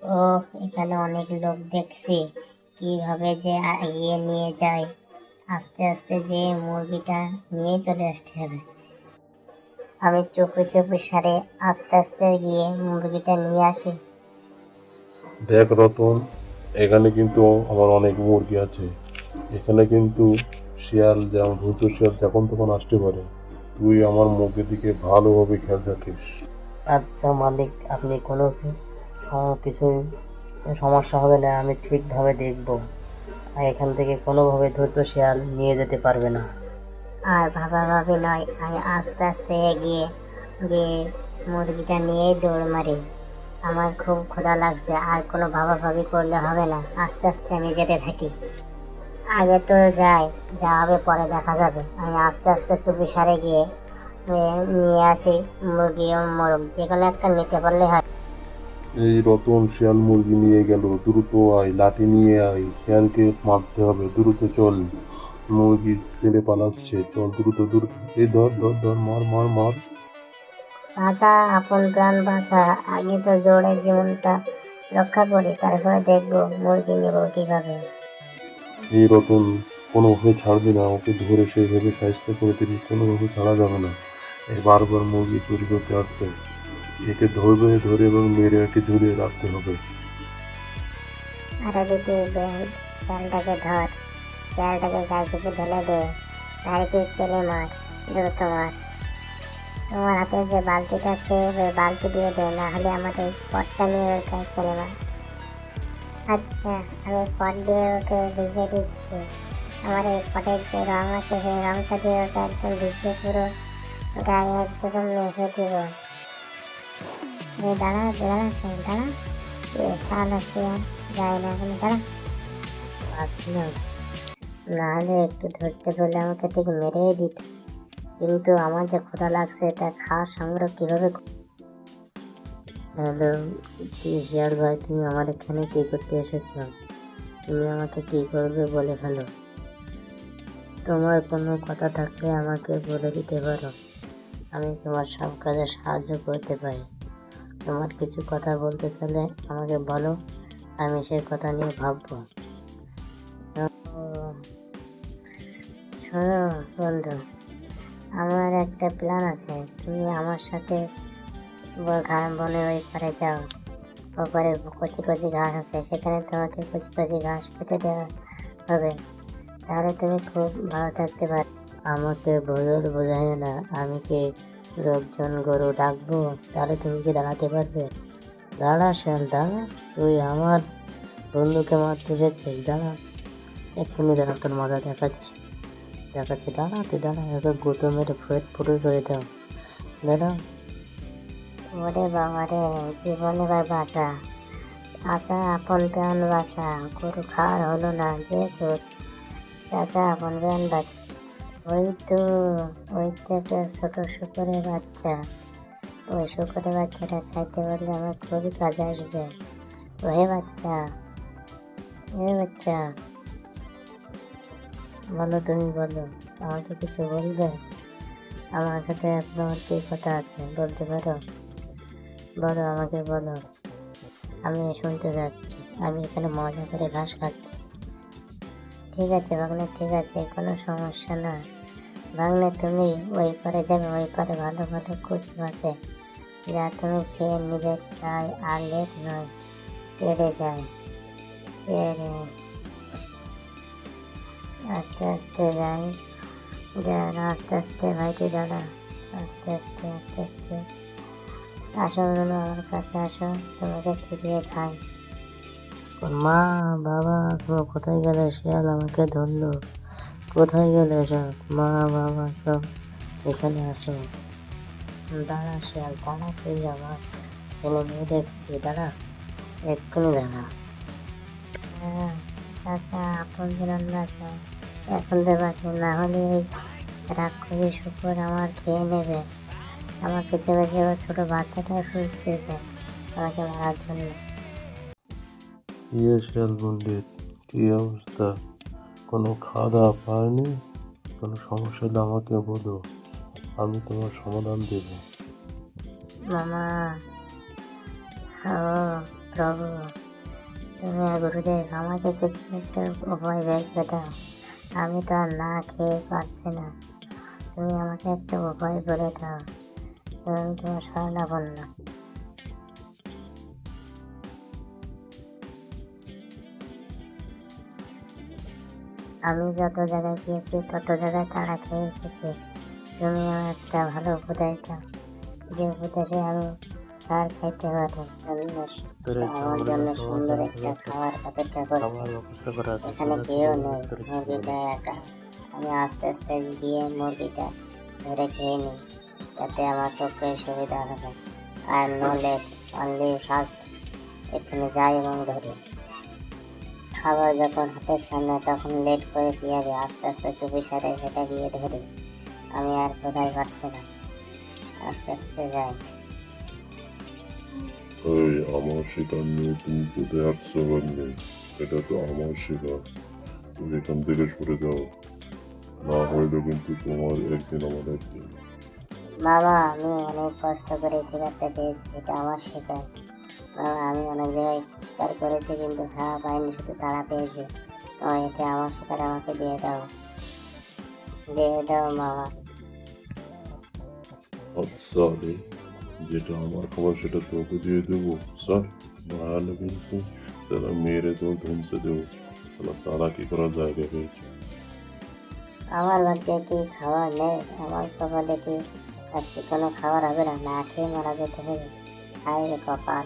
ও, এখানে অনেক লোক দেখছি, কিভাবে যে এগিয়ে নিয়ে যায়। আস্তে আস্তে যে মুরগিটা নিয়ে চলে আসতে হবে। আমি চুপি চুপি সারে আস্তে আস্তে গিয়ে মুরগিটা নিয়ে আসি। দেখ রতন, এখানে কিন্তু আমার অনেক মুরগি আছে। এখানে কিন্তু শিয়াল, যেমন ভূত শিয়াল যখন তখন আসতে পারে। তুই আমার মুরগির দিকে ভালোভাবে খেয়াল রাখিস। আচ্ছা মালিক, আপনি কোনো কিছু সমস্যা হবে না, আমি ঠিকভাবে দেখব। আর এখান থেকে কোনোভাবে ধূর্ত শিয়াল নিয়ে যেতে পারবে না। আর ভাবাভাবি নয়, আমি আস্তে আস্তে এগিয়ে গিয়ে মুরগিটা নিয়েই দৌড় মারি। আমার খুব ক্ষুধা লাগছে, আর কোনো ভাবাভাবি করলে হবে না। আস্তে আস্তে আমি যেতে থাকি। আগে তো যাই, যা হবে পরে দেখা যাবে। আমি আস্তে আস্তে চুপি সারে গিয়ে নিয়ে আসি মুরগি ও মোরগ, যে কোনো একটা নিতে পারলে হয়। এই রতন শিয়াল মুরগি নিয়ে গেল, দ্রুত আয়, লাঠি নিয়ে আয়, শিয়ালকে মারতে হবে, দ্রুত চল। মুরগি ফেলে পালাচ্ছে, চল দ্রুত দ্রুত। এই ধর ধর ধর, মার মার মার। চাচা, আপন প্রাণ বাঁচা, আগে তো দৌড়ে জীবনটা রক্ষা করি, তারপরে দেখবো মুরগি নেবো কিভাবে। এই রতন, কোনোভাবে ছাড়বি না, ওকে ধরে সেইভাবে সাহায্য করে দিবি, কোনোভাবে ছাড়া যাবে না। এই বারবার মুরগি চুরি করতে আসছে, একে ধরবে, ধরে এবং মেরে একে ঝুলিয়ে রাখতে হবে। আরে দিদি, শিয়ালটাকে ধর, শিয়ালটাকে গায়ে কিছু ঢেলে দে, আর কি চেলে মার, দ্রুত মার। তোমার হাতে যে বালতিটা আছে ওই বালতি দিয়ে দে, না হলে আমার এই পটটা নিয়ে ওর গায়ে চেলে মার। আচ্ছা, আমি পট দিয়ে ওকে ভিজিয়ে দিচ্ছি। আমার এই পটের যে রং আছে সেই রংটা দিয়ে ওটা একদম ভিজিয়ে পুরো গায়ে একদম মেখে দিব। দাঁড়া দাঁড়া, সে দাঁড়া, শালা শিয়াল যায় না, এখন দাঁড়া। আসলাম, নাহলে একটু ধরতে পেলে আমাকে ঠিক মেরেই দিত। কিন্তু আমার যে ক্ষুধা লাগছে তা খাওয়ার সংগ্রহ কিভাবে। হ্যালো, কি শিয়াল ভাই, তুমি আমার এখানে কি করতে এসেছো? তুমি আমাকে কি করবে বলে ফেলো। তোমার কোনো কথা থাকলে আমাকে বলে দিতে পারো, আমি তোমার সব কাজে সাহায্য করতে পারি। তোমার কিছু কথা বলতে চাইলে আমাকে বলো, আমি সেই কথা নিয়ে ভাববো। শোনো বন্ধু, আমার একটা প্ল্যান আছে। তুমি আমার সাথে বনের ওই পারে যাও। ওপারে কচি কচি ঘাস আছে, সেখানে তোমাকে কচি কচি ঘাস খেতে দেওয়া হবে। তাহলে তুমি খুব ভালো থাকতে পারবে। আমাকে বোঝায় না, আমি কি লোকজন গরু ডাকবো? তাহলে তুমি কি দাঁড়াতে পারবে? দাঁড়া শ্যাল, দাঁড়া, তুই আমার বন্ধুকে মারতে এসেছিস, দাঁড়া, এক্ষুনি দাঁড়া, তোর মজা দেখাচ্ছি দেখাচ্ছি, দাঁড়া তুই দাঁড়া, একে গুঁতো মেরে ফেট ফুটো করে দাও, দাঁড়া। ওরে বাবা রে, জীবন এবার বাঁচা। চাচা, আপন প্রাণ বাঁচা, গরু খাওয়ার হলো না যে সুদ। চাচা, আপন প্রাণ বাঁচা। ওই তো, ওই তো একটা ছোট শুকরের বাচ্চা। ওই শুকরের বাচ্চাটা খাইতে পারলে আমার খুবই কাজে আসবে। ওহে বাচ্চা, ওহে বাচ্চা, বলো, তুমি বলো, আমাকে কিছু বলবে? আমার সাথে আপনার কি কথা আছে বলতে পারো? বলো, আমাকে বলো, আমি শুনতে যাচ্ছি। আমি এখানে মজা করে ঘাস খাচ্ছি। ঠিক আছে ভাগ্নে, ঠিক আছে, কোনো সমস্যা না। ভাগ্নে, তুমি ওই পারে যাবে, ওই পারে ভালো ভালো কচু আছে, যা তুমি খেয়ে নিলে, তাই আর লেট নয়, পেরে যায়, পেরে। আস্তে আস্তে যাই, দাঁড়া, আস্তে আস্তে ভাইটি দাঁড়া, আস্তে আস্তে আস্তে আস্তে। আসো বলো, আমার কাছে আসো, তোমাকে চিবিয়ে খাই। মা, বাবা, তুমি কোথায় গেলে? শিয়াল আমাকে ধরলো, কোথায় গেলে সব? মা বাবা সব এখানে আসো। দাঁড়া শিয়াল, দাঁড়া, তুই আমার ছেলে মেয়ে দেখছি, দাঁড়া, এক্ষুনি দাঁড়া। চাচা, আপন প্রাণ বাঁচা, এখন তো বাঁচো, না হলে এই রাক্ষসী শুকর আমার খেয়ে নেবে। আমাকে চেপে চেপে ছোট বাচ্চাটা খুঁজতেছে আমাকে মারার জন্য। ইয়ে শিয়াল পণ্ডিত, কি অবস্থা? কোনো খাওয়া দাওয়া পায়নি? কোনো সমস্যা হলে আমাকে বলো, আমি তোমার সমাধান দেবো। মামা, ও প্রভু, তুমি গুরুদেব আমাকে কিছু একটা উপায় বের করে দাও। আমি তো আর না খেয়ে পারছি না, তুমি আমাকে একটা উপায় বলে দাও। আমি তোমার শরণাপন্ন। আমি যত জায়গায় গিয়েছি তত জায়গায় তাড়া খেয়ে এসেছি, তুমি আমার একটা ভালো উপদেশ দাও, যে উপদেশে আমি আর খাইতে পারি। আমার জন্য সুন্দর একটা খাবার অপেক্ষা করছে, ব্যবস্থা করা আছে। এখানে কেউ নেই, মুরগিটা একা। আমি আস্তে আস্তে গিয়ে মুরগিটা ধরে খেয়ে নিই, যাতে আমার পক্ষে সুবিধা হবে। আর নো লেট, অনলি ফার্স্ট। এখানে যাই এবং ধরি খাবার যখন হাতের সামনে, তখন লেট করে পেঁয়াজে আস্তে আস্তে চুপি সারে সেটা গিয়ে ধরি। আমি আর কোথায় পারছি না, আস্তে আস্তে যাই। এই আমার শিকার নিয়ে তুমি কোথায় আসছো বললে? এটা তো আমার শিকার, তুমি এখান থেকে সরে যাও, না হইলে কিন্তু তোমার একদিন আমার একদিন। বাবা, আমি অনেক কষ্ট করে শিকারটা পেয়েছি, এটা আমার শিকার। বাবা, আমি অনেক জায়গায় শিকার করেছি কিন্তু খাওয়া পাইনি, শুধু তারা পেয়েছে। তো এটা আমার শিকার, আমাকে দিয়ে দাও, দিয়ে দাও বাবা। আচ্ছা রে, যেটা আমার খাবার সেটা তোকে দিয়ে দেবো স্যার, নাহলে কিন্তু তারা মেরে তো ধমসে দেবো। সারা কি করা যায় রে? আমার ভাগ্যে কি খাবার নেই? আমার কপালে কি আজকে কোনো খাবার হবে না? না খেয়ে মারা যেতে হবে? হায় রে কপাল।